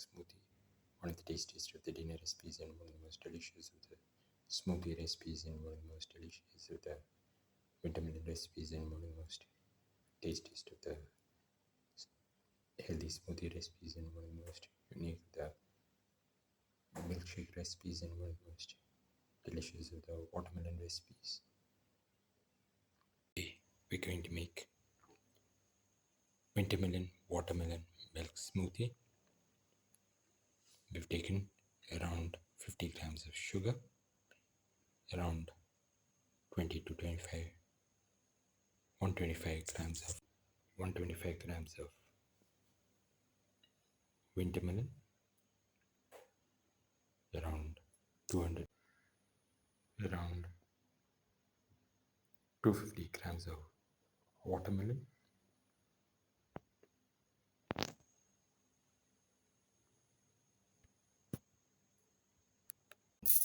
smoothie, one of the tastiest of the dinner recipes and one of the most delicious of the smoothie recipes and one of the most delicious of the winter melon recipes and one of the most tastiest of the healthy smoothie recipes and one of the most unique of the milkshake recipes and one of the most delicious of the watermelon recipes. Today we're going to make winter melon watermelon milk smoothie. We've taken around 50 grams of sugar, around 20 to 25, 125 grams of winter melon, around 250 grams of watermelon,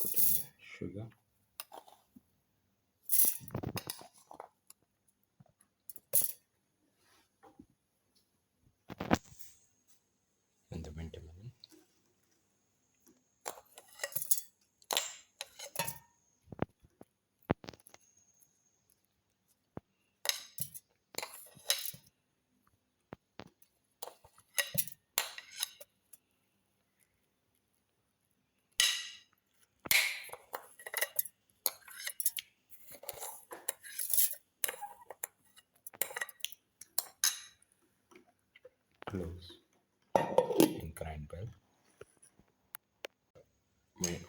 put in the sugar, and the winter melon. Close and grind well.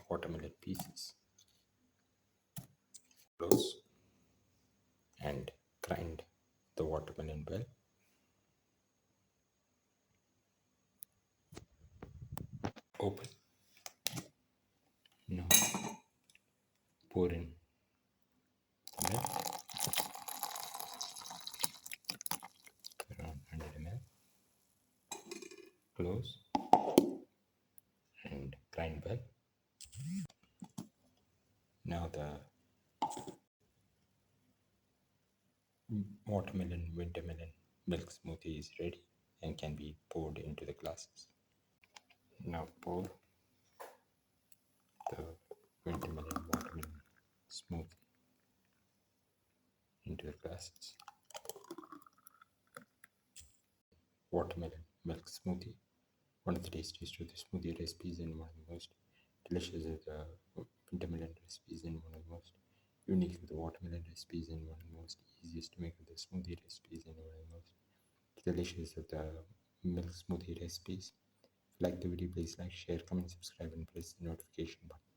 Watermelon pieces. Close and grind the watermelon well. Open. Now pour in milk, around 100 ml. Close and grind well. Now the watermelon winter melon milk smoothie is ready and can be poured into the glasses. Now pour the winter melon watermelon smoothie into the glasses. Watermelon milk smoothie, one of the tastiest of the smoothie recipes and one of the most delicious of the winter melon recipes and one of the most unique of the watermelon recipes and one of the most easiest to make of the smoothie recipes and one of the most delicious of the milk smoothie recipes. If you like the video, please like, share, comment, subscribe and press the notification button.